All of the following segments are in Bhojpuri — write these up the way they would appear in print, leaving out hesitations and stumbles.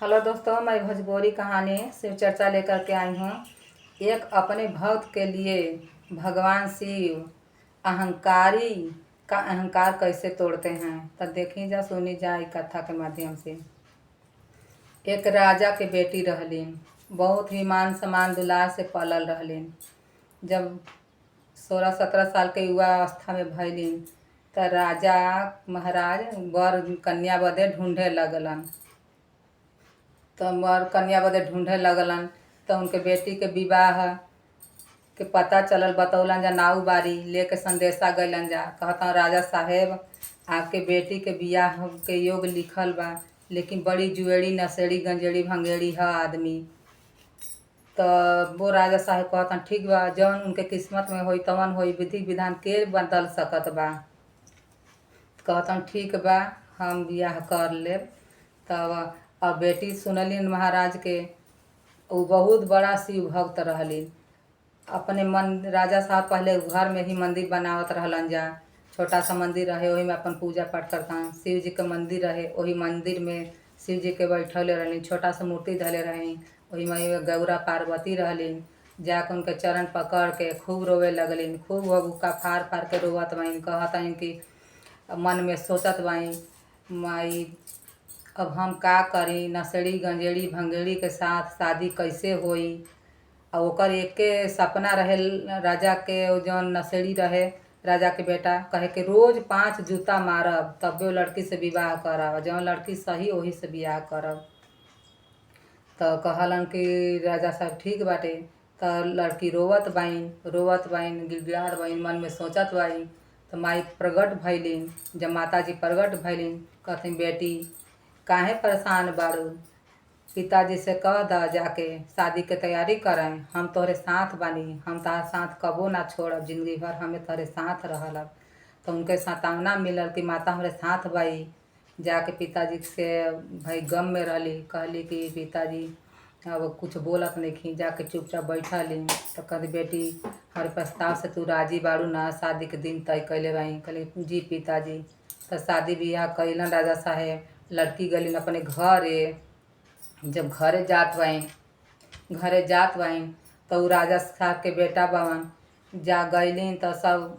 हेलो दोस्तों, मैं भोजपुरी कहानी शिव चर्चा लेकर के आई हूँ। एक अपने भक्त के लिए भगवान शिव अहंकारी का अहंकार कैसे तोड़ते हैं, तो देखी जा सुनी जाए कथा के माध्यम से। एक राजा के बेटी रहलीन, बहुत ही मान सम्मान दुलार से पलल रहलीन। जब 16-17 साल के युवा अवस्था में भैलीन त राजा महाराज वर कन्या बदे ढूंढे लगलन। तो वर कन्या बदे ढूंढे लगलन तो उनके बेटी के विवाह के पता चलल, बतौलन जा नाऊ बारी लेके संदेशा गइलन जा, कहता राजा साहेब आपके बेटी के बियाह के योग लिखल बा, लेकिन बड़ी जुएड़ी नशेड़ी गंजेड़ी भंगेड़ी है आदमी। तो वो राजा साहेब कहता ठीक बा, जौन उनके किस्मत में होई तवन होई, विधि विधान के बदल सकत बा। कहता ठीक बा, हम बियाह कर लेब। तब अब बेटी सुनलिन महाराज के, वो बहुत बड़ा शिव भक्त रहलिन। अपने मन राजा साहब पहले घर में ही मंदिर बनावत रहलन जा, छोटा सा मंदिर रहे, वही में अपन पूजा पाठ करता। शिव जी के मंदिर रहे, वही मंदिर में शिव जी के बैठले रहलिन, छोटा सा मूर्ति धले रही, वही में गौरा पार्वती रहलिन। जाके उनके चरण पकड़ के खूब रोवे लगलिन, खूब भभूका फाड़ फाड़ के रोवत बाइन। कहता कि मन में सोचत बाई, माई अब हम का करी, नशेड़ी गंजेड़ी भंगेड़ी के साथ शादी कैसे होई। और ओकर एके सपना रहे राजा के, जौन नशेड़ी रहे राजा के बेटा, कहे कि रोज 5 जूता मारब तबे वो लड़की से विवाह करब, जौन लड़की सही वही से विवाह करब। तो कहलन कि राजा साहब ठीक बाटे। तो लड़की रोवत बाइन गिड़गिड़ार बाइन, मन में सोचत बाइन। तो माई प्रगट भैलिन। जब माता जी प्रगट भैलिन, कहथिन बेटी काहे परेशान बाड़ू, पिताजी से कह द जाके शादी के तैयारी करें, हम तोहरे साथ बानी, हम तार साथ कबो ना छोड़ब, जिंदगी भर हमें तोहरे साथ रहलब। तो उनके सांत्वना मिलल कि माता हमारे साथ बाई। जाके पिताजी से भाई गम में रहली, कहली कि पिताजी अब कुछ बोलत नहीं, जाके चुपचाप बैठली। तो कहली बेटी हमारे प्रस्ताव से तू राजी बाड़ू ना, शादी के दिन तय कैले बाई। कहली जी पिताजी। तो शादी ब्याह कैलन राजा साहेब, लड़की गलिन अपने घरे। जब घरे जात बाइन तो राजा साहब के बेटा बवन जा गइलिन। तो सब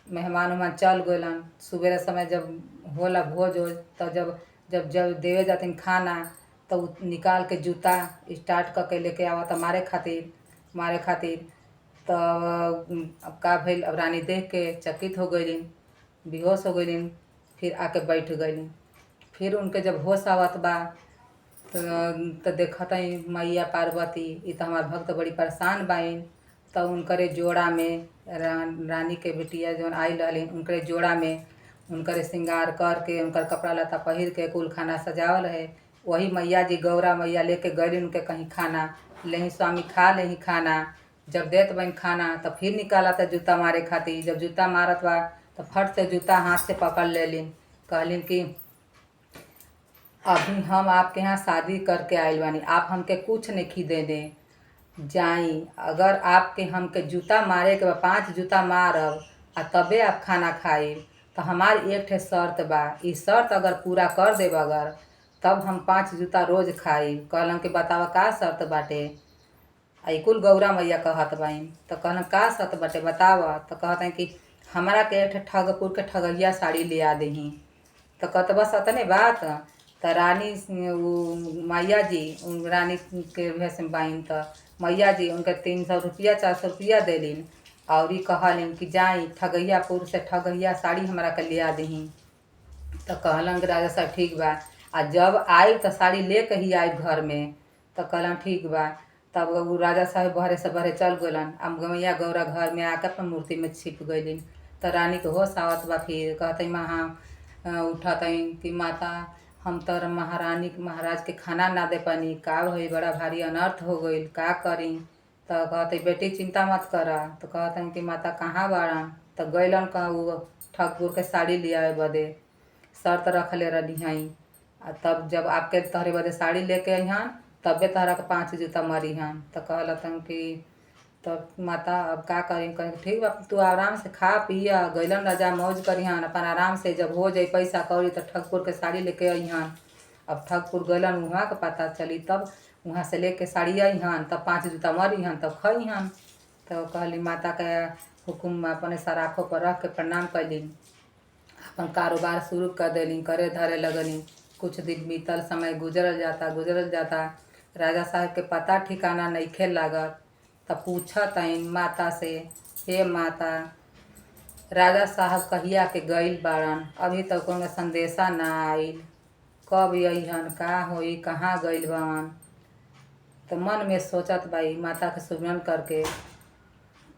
मेहमान उहमान चल गइलन। सुबह समय जब होला भोज हो, तो जब जब देवे जातिन खाना, तो निकाल के जूता स्टार्ट करके लेके आवत मारे खातिर। तो अब का भइल, अब रानी देख के चकित हो गइलिन, बेहोश हो गइलिन। फिर आके बैठ गइलिन। फिर उनके जब होश आवत बा तो देखत मैया पार्वती, ई तो हमार भक्त बड़ी परेशान बाइन। तो उनकरे जोड़ा में रानी के बेटिया जौन आई रहलिन, उनकरे जोड़ा में उनकरे श्रृंगार करके, उनकर कपड़ा लत्ता पहिर के कुल खाना सजावल रहे। वही मैया जी गौरा मैया लेके गइलिन उनके कहीं खाना लेही, स्वामी खा लेही खाना। जब देत बन खाना तो फिर निकालत जूता मारे खातिर। जब जूता मारत बा तो फट से जूता हाथ से पकड़ लेलिन। कहलिन कि अभी हम आपके यहाँ शादी करके आइल बानी, आप हमके कुछ नहीं दे दें जाई। अगर आपके हमके जूता मारे के 5 जूता मारब आ तबे आप खाना खाई, तो हमार एक ठे शर्त बा, ई शर्त अगर पूरा कर देब अगर, तब हम 5 जूता रोज खाई। कहलन कि बतावा का शर्त बाटे। कुल गौरा मैया कहत बाइन। तो कहलन का शर्त बाटे बतावा। तो कहते कि हमारा के एक ठे ठगपुर के ठगैया साड़ी ले आ देही। तो कहत बस अतने बात। तो रानी मैया जी रानी के भेष में बाइन। तो मैया जी उनके 300 रुपया 400 रुपया देलिन, और कहलिन कि जाई ठगैयापुर से ठगैया साड़ी हमारा के ले आ दही। तो कहलन कि राजा साहब ठीक बा, आ जब आई तो साड़ी लेके ही आई घर में। तो कहलन ठीक बा। तब वो राजा साहब बहरे से बहरे चल गलन। अब मैया गौरा घर में आकर अपन मूर्ति में छिप गइलिन। तो रानी के होश आवत बा। फिर कहते उठत कि माता हम तो महारानी महाराज के खाना ना दे पानी, का भई बड़ा भारी अनर्थ हो गइल, का करी। तो कहते बेटी चिंता मत करा। तो कहते कि माता कहाँ बाड़न। तो गइलन वो ठगपुर के साड़ी ले आवे बदे, शर्त रखले रही हई। तब जब आपके तोहरे बदे साड़ी लेके अइहन तबे तोहरा के 5 जूता मरीहन। तो कहलतन कि तो माता अब का करी। कहीं ठीक बा, तू आराम से खा पिया, गइलन राजा मौज करिहन अपन आराम से। जब हो जाई पैसा कौड़ी तो ठगपुर के साड़ी लेके अइहन अब ठगपुर गइलन वहाँ के पता चली, तब वहाँ से लेके साड़ी अइहन, तब 5 जूता मरिहन, तब खइहन। तो कहली माता के हुकुम अपने सराखों पर रख के प्रणाम कैली, अपन कारोबार शुरू कर देली, करे धरे लगली। कुछ दिन बीतल, समय गुजरल जाता। राजा साहब के पता ठिकाना नइखे लागत। तब पूछत आइन माता से, हे माता, राजा साहब कहिया के गइल बाड़न, अभी तक उनका संदेशा ना आइल, कब अइहन, का होई, कहाँ गइल बाड़न। तो मन में सोचत बाई माता के सुमिरन करके।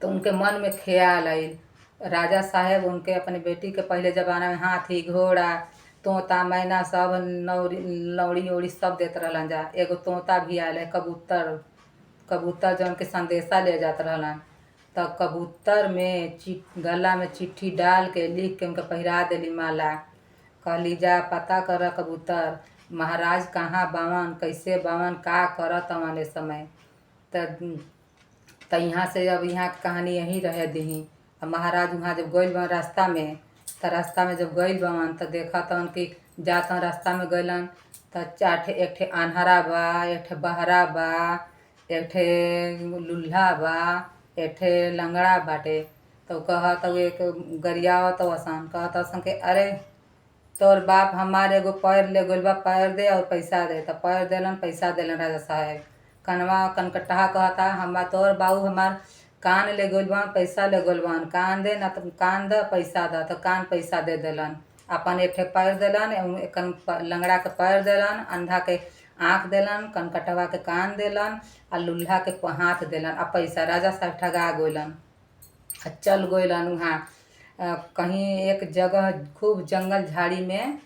तो उनके मन में ख्याल आइल, राजा साहब उनके अपने बेटी के पहले ज़माना में हाथी घोड़ा तोता मैना सब लौड़ी उड़ी सब देत रहलन जा। एगो तोता भी आयल है, कबूतर जौन के संदेशा ले जात रहलन। तब कबूतर में गला में चिट्ठी डाल के लिख के उनके पहिरा देली माला। कहली जा पता कर कबूतर, महाराज कहाँ बावन, कैसे बावन, का करत हवन इस समय। त यहाँ से अब यहाँ की कहानी यहीं रह दही। अब महाराज वहाँ जब गइल बन रास्ता में, त रास्ता में जब गइल बन त देखा तन कि जात रास्ता में गइलन त एक ठे आन्हरा बा, एक ठे बहरा बा, एक ठे लुल्हा बा, एक ठे लंगड़ा बाटे। तो कहत एक गरियावत वसन, कहत वसन के अरे तोर बाप हमारे एगो पैर ले गइल बा, पैर दे और पैसा दे। तो पैर देलन, पैसा देलन राजा साहब। कनवा कनकटहा कहता तोर बाबू हमार कान ले गइल बा, पैसा ले गइल बा, कान दे ना, तो कान द पैसा द। तो कान पैसा दे देलन। अपन एक ठे पैर देलन, लंगड़ा के पैर देलन, अंधा के आँख देलन, कनकटवा के कान देलन, आ लुल्हा के हाथ देलन, आ पैसा। राजा साहब ठगा गइलन। चल गइलन वहाँ कहीं एक जगह खूब जंगल झाड़ी में,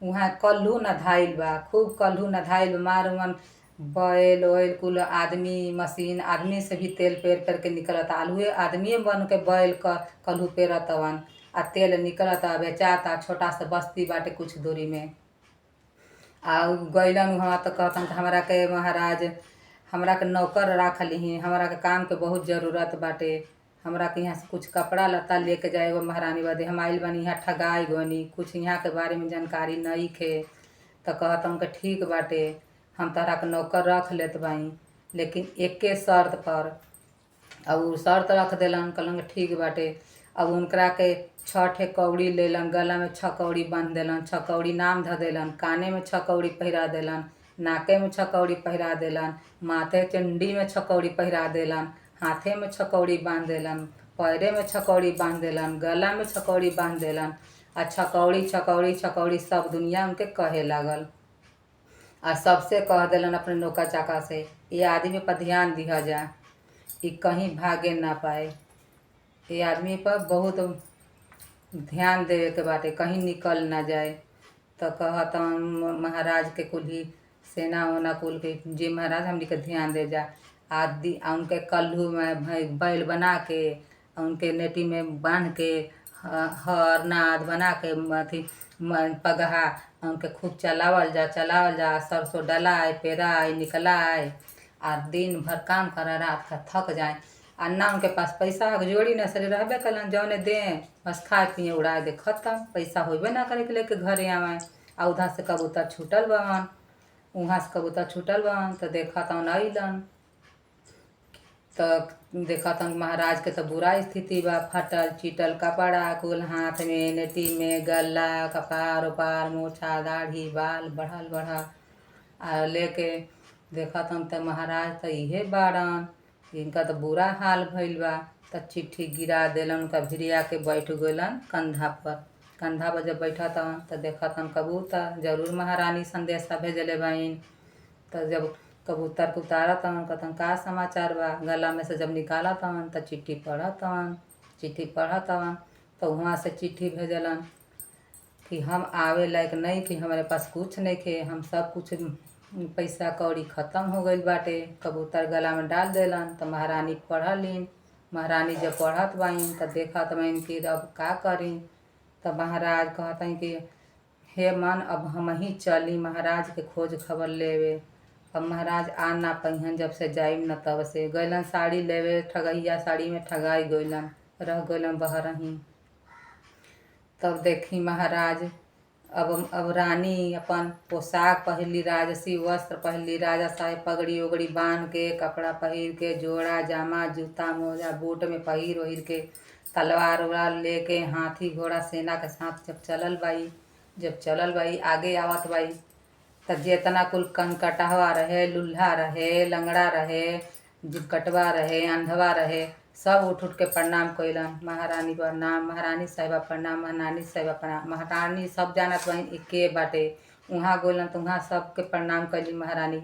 वहाँ कल्हू नधाइल बा, खूब कल्हू नधाइल बा। मार उमन बैल वैल कुल आदमी मशीन, आदमी से भी तेल पेर के निकलता। आलूए आदमी बन के बैल कल्हू पेरतवन, आ तेल निकलता, बेचाता। छोटा सा बस्ती बाटे कुछ दूरी में। आ गइलन वहाँ तो कहतन हमरा के महाराज, हमरा के नौकर राख लीही, हमरा के काम के बहुत ज़रूरत बाटे, हमरा के यहाँ से कुछ कपड़ा लत्ता लेके जाएगो महारानी बदे, हम आइल बानी यहाँ ठगाई गनी, कुछ यहाँ के बारे में जानकारी नइखे। तो कहतन के ठीक बाटे, हम तहरा के नौकर रख लेत बाई, लेकिन एके शर्त पर। अब उ शर्त रख देलन, कहलन ठीक बाटे। अब उनकरा के 6 ठे कौड़ी लेलन, गला में 6 कौड़ी बांध देलन, 6 कौड़ी नाम ध देलन, काने में 6 कौड़ी पहिरा देलन, नाके में 6 कौड़ी पहिरा देलन, माथे चंडी में 6 कौड़ी पहिरा देलन, हाथे में 6 कौड़ी बांध देलन, पैरे में 6 कौड़ी बांध देलन, गला में 6 कौड़ी बांध देलन। आ 6 कौड़ी सब दुनिया उनके कहे लागल। आ सबसे कह देलन अपने नौका चाका से, ये आदमी पर ध्यान दिया जा, ये कहीं भागे ना पाए, ये आदमी पर बहुत ध्यान देवे के बाटे, कहीं निकल ना जाए। तो कहता महाराज के कुल ही सेना वना कुल के, जी महाराज हमनी के ध्यान दे जा। आदि उनके कल्हू में बैल बना के, उनके नेटी में बांध के, हर नाद बना के, अथी पगहा उनके खूब चलावल जा, सरसों डलाए पेराए निकलाए, आ दिन भर काम करे, रात का थक जाए। आ ना उनके पास पैसा जोड़ी न सरे रहबे कलन, जौने दें बस खाए पिए उड़ा दे, खत्म। पैसा होबे ना करे के लेके घरे आवे। आ उधर से कबूतर छूटल बवन, वहाँ से कबूतर छूटल बवन। तो देखा तन अइलन, तो देखा तन महाराज के तो बुरा स्थिति बा, फटल चीटल कपड़ा कुल, हाथ में नेटी में गला, कपार उपार, मोछा दाढ़ी बाल बढ़ल आ लेके देखा तन। तो महाराज तो इहे बाड़न, इनका तो बुरा हाल भइल बा। तो चिट्ठी गिरा देलन, उनका भिरिया के बैठ गइलन कंधा पर जब बैठा तवन तो देखा तन कबूतर, जरूर महारानी संदेशा भेजले बाइन। तो जब कबूतर के उतारा तवन, कहतन का समाचार बा, गला में से जब निकाला तवन तो चिट्ठी पढ़ा तवन। तो वहाँ से चिट्ठी भेजलन कि हम आवे लायक नहीं, कि हमारे पास कुछ नहीं खे, हम सब कुछ पैसा कौड़ी ख़त्म हो गइल बाटे। कबूतर गला में डाल देलन। तो महारानी पढ़लीन। महारानी जब पढ़त बाइन तो देखत बाइन कि अब का करी। तो महाराज कहतन कि हे मन, अब हम ही चली महाराज के खोज खबर लेवे। अब महाराज आ ना पहिन, जब से जाइम न तब से गइलन साड़ी लेवे, ठगैया साड़ी में ठगाई गइलन, रह गइलन बहरही। तब देखी महाराज अब रानी अपन पोशाक पहिरली, राजसी वस्त्र पहिरली, राजा साहेब पगड़ी उगड़ी बांध के, कपड़ा पहिर के, जोड़ा जामा जूता मोजा बूट में पहिर ओहिर के, तलवार उलवार लेके, हाथी घोड़ा सेना के साथ जब चलल बाई आगे आवत बाई, त जेतना कुल कनकटहवा रहे, लुल्हा रहे, लंगड़ा रहे, जिकटवा रहे, अंधवा रहे, सब उठ उठ के प्रणाम कइलन। महारानी प्रणाम, महारानी साहिबा प्रणाम, महारानी साहिबा प्रणाम। महारानी सब जानत बहिन एके बाटे। उहाँ गइलन त उहाँ सबके प्रणाम कइली महारानी।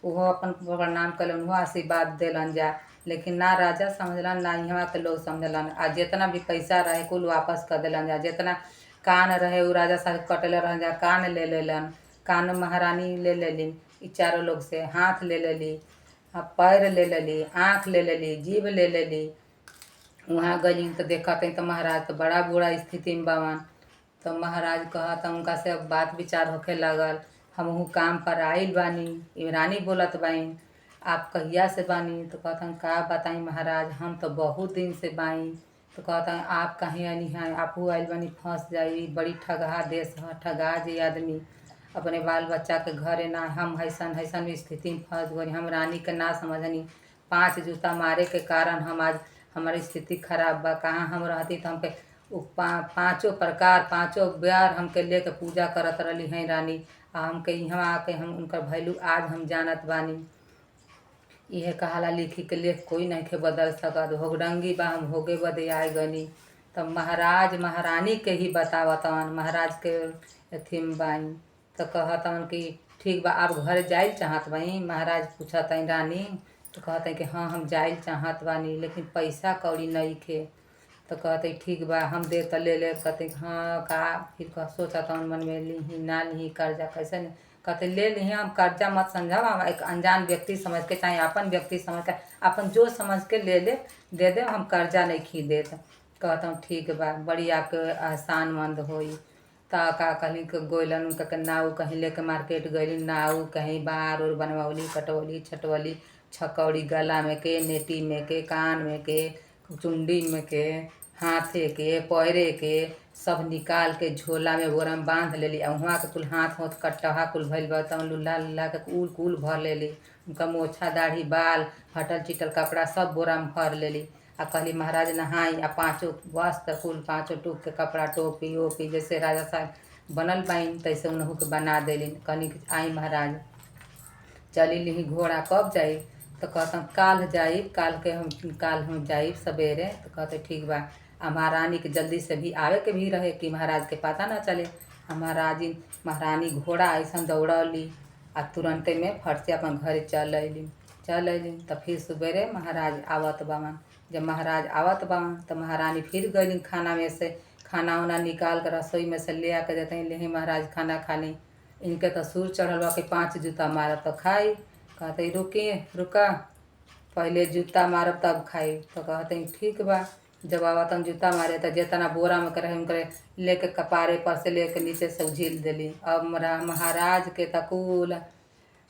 उहो अपन प्रणाम कइलन, उहो आशीर्वाद देलन जा। लेकिन ना राजा समझलन ना इहवा के लोग समझलन। आ जेतना भी पैसा रहे कुल वापस कर देलन जा। जेतना कान रहे उ राजा साहब कटले रहन जा, कान ले लेलन। कान महारानी ले लेलिन इ चारों लोग से। हाथ ले लेली, पैर ले लेली, आँख ले लेली, जीभ ले लेली। वहाँ गइलीन तो देखत त महाराज तो बड़ा बुरा स्थिति में बावन। तो महाराज कहत उनका से अब बात विचार होखे लगल। हमहू काम पर आइल बानी, रानी बोलत बाइन, आप कहिया से बानी? तो कहतन का बताई महाराज, हम तो बहुत दिन से बाई। तो कहतन आप कहीं आनी हैं, आपू आइल बानी फंस जाई, बड़ी ठगहा देश है, ठगा जी आदमी। अपने बाल बच्चा के घरे ना, हम हैसन हैसन स्थिति में फंस गई। हम रानी के ना समझनी, 5 जूता मारे के कारण हम आज हमारी स्थिति खराब बा। कहाँ हम रहती तो हमके पाँचों प्रकार 5 बार हमके लेके पूजा करत रही हैं रानी। आ हमके यहाँ आके हम उनकर वैल्यू आज हम जानत बानी। इहे कहाला लिखी के लेख कोई नहीं के बदल सकत। होगडंगी बा हम होगे बदे आए गनी। तब महाराज महारानी के ही बतावतन, महाराज के अथी में बाई। तो कहतन कि ठीक बा आप घर जाइल चाहत बाई? महाराज पूछत हैं रानी। तो कहते हैं कि हाँ हम जाइल चाहत बानी, लेकिन पैसा कौड़ी नहीं खे। तो कहते ठीक बा हम दे तो ले ले। कहते हाँ का फिर सोचत हूँ मन में ली ना ली कर्जा कैसे नहीं। कहते ले ली, हम कर्जा मत समझाओ, हम एक अनजान व्यक्ति समझ के चाहे अपन व्यक्ति समझ के अपन जो समझ के ले ले दे दे, हम कर्जा नहीं खी देत। कहता हूँ ठीक बा, बड़ी आपके एहसानमंद होई। ता का कहीं के गोइलन उनका के नाव कहीं लेके मार्केट गइली, नाव कहीं बार और बनवली, कटवली, छटवली, छकौड़ी गला में के, नेटी में के, कान में के, चुंडी में के, हाथे के, पैरे के सब निकाल के झोला में बोरा में बांध लेली। आ वहाँ के कुल हाथ होत कटहा कुल भइल बा, तब लुल्हा लुल्हा के कुल कुल भर लेली। उनका मोछा दाढ़ी बाल हटल चिटल कपड़ा सब बोरा में भर लेली। आ कहली महाराज नहाई, आ 5 वस्त्र कुल 5 टूक के कपड़ा टोपी ओपी जैसे राजा साहब बनल बाइन तैसे उनहू के बना देली। कहनी आई महाराज चली ली घोड़ा कब जाई? तो कहता काल जाइब, काल हम जाइब सवेरे। तो कहते ठीक बा। आ महारानी के जल्दी से भी आवे के भी रहे कि महाराज के पता ना चले। महारानी घोड़ा ऐसा दौड़ली आ तुरंते में फट से अपन घर चल अली। तो फिर सवेरे महाराज आवत बावन। जब महाराज आवत बावन तो महारानी फिर गई खाना में से खाना उना निकाल कर रसोई में से ले आके देते हैं, ले महाराज खाना खानी। इनके तो सुर चढ़ल बा कि 5 जूता मारब तो खाई। कहते रुका पहले जूता मारब तब खाई। तो कहते ठीक बा। जब आवतन जूता मारे तो जितना बोरा में करे उनके लेके कपारे पर से लेके नीचे से उझिल देली। अब महाराज के तकुल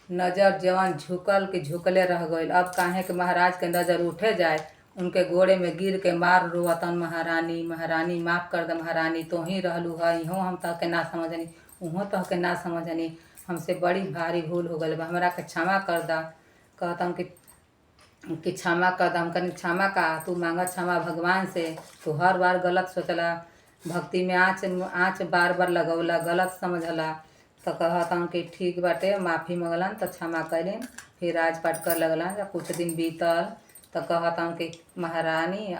नज़र जवन झुकल के झुकले रह गई। अब काहे के महाराज के नज़र उठे जाए, उनके गोड़े में गिर के मार रोवतन महारानी माफ़ कर दे महारानी, तो ही रहलू है, इहों हम तह के ना समझनी, उहों तह के ना समझनी, हमसे बड़ी भारी भूल हो गई बा, हमरा के क्षमा कर दा। कहतन कि क्षमा कर दा। हम कहनी क्षमा का तू मांगा क्षमा भगवान से, तू हर बार गलत सोचला, भक्ति में आँच बार बार लगौला, गलत समझला। तो कहतन कि ठीक बाटे, माफ़ी मंगलन। तो क्षमा कैलिन। फिर राजपाट कर लगलन। जब कुछ दिन बीतल तो कहतन कि महारानी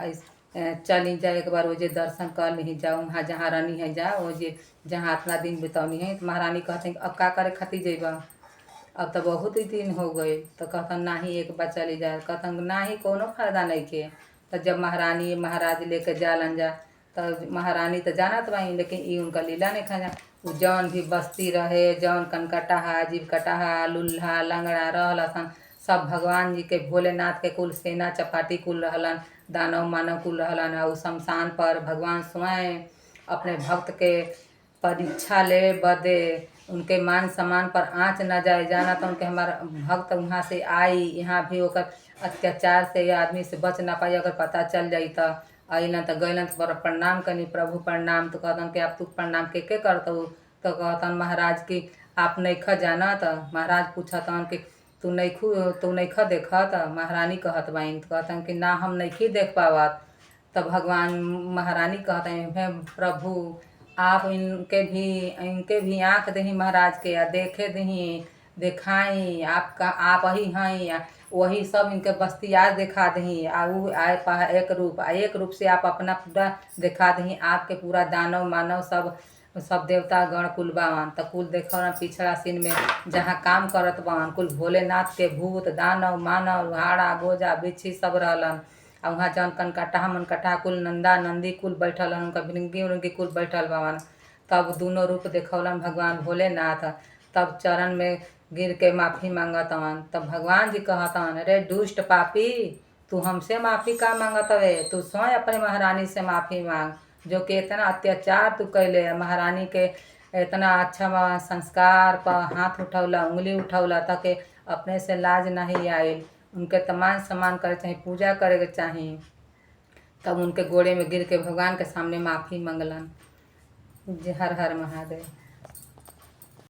चली जा एक बार ओजे दर्शन कर ली जाओ, वहाँ जहाँ रहनी है जा ओजे जहाँ इतना दिन बितौनी है। तो महारानी कहते हैं अब का करे खातिर जइबा, अब तो बहुत ही दिन हो गए। तो कहतन ना ही एक बार चली जा। कहतन ना ही कोनो फायदा नहीं के। तो जब महारानी महाराज लेके जालन जा तो महारानी तो जानत बाई, लेकिन ई उनका लीला नहीं खा जा। उ जौन भी बस्ती रहे, जौन कनकटहा जीव कटहा लुल्हा लंगड़ा रहलन, सब भगवान जी के भोलेनाथ के कुल सेना चपाटी कुल रहलन, दानव मानव कुल रहलन। और शमशान पर भगवान स्वयं अपने भक्त के परीक्षा ले बदे उनके मान सम्मान पर आँच न जाए जाना। तो उनके हमारा भक्त वहाँ से आई, यहाँ भी होकर अत्याचार से या आदमी से बच ना पाई। अगर पता चल जाई तो अलन तो गैलन तो प्रणाम करनी, प्रभु प्रणाम। तो कहतन कि आप तू प्रणाम के करत हो? तो कहतन महाराज कि आप नइखा जानत। महाराज पूछतन कि तू नइखा देखत। महारानी कहत बाइन तो कहतन कि ना हम नइखी देख पावत। तब भगवान महारानी कहते हे प्रभु आप इनके भी आँख दही महाराज के या देखे दही देखाई आपका आप ही हैं वही सब इनके बस्तियार दिखा दही ऊ आए एक रूप से आप अपना पूरा दिखा दही आपके पूरा दानव मानव सब देवता गण कुल बावन त कुल देखो पिछड़ा सीन में जहाँ काम करत बावन कुल भोलेनाथ के भूत दानव मानव हाड़ा गोजा बिच्छी सब रहलन। आ वहाँ जौन कनकटहा मनकटहा कुल नंदा नंदी कुल बैठल हन उनका भृंगी उनगी कुल बैठल बावन। तब दोनों रूप देखौलन भगवान भोलेनाथ। तब चरण में गिर के माफ़ी मांगतवन। तब भगवान जी कहतन अरे दुष्ट पापी तू हमसे माफ़ी का मांगत हवे तू स्वयं अपने महारानी से माफ़ी मांग जो कि इतना अत्याचार तू कैले महारानी के इतना अच्छा संस्कार पर हाथ उठौला उंगली उठौला तक अपने से लाज नहीं आए उनके तमान सम्मान करे चाहिए पूजा करे के चाहिए। तब उनके गोड़े में गिर के भगवान के सामने माफ़ी मंगलन। हर हर महादेव।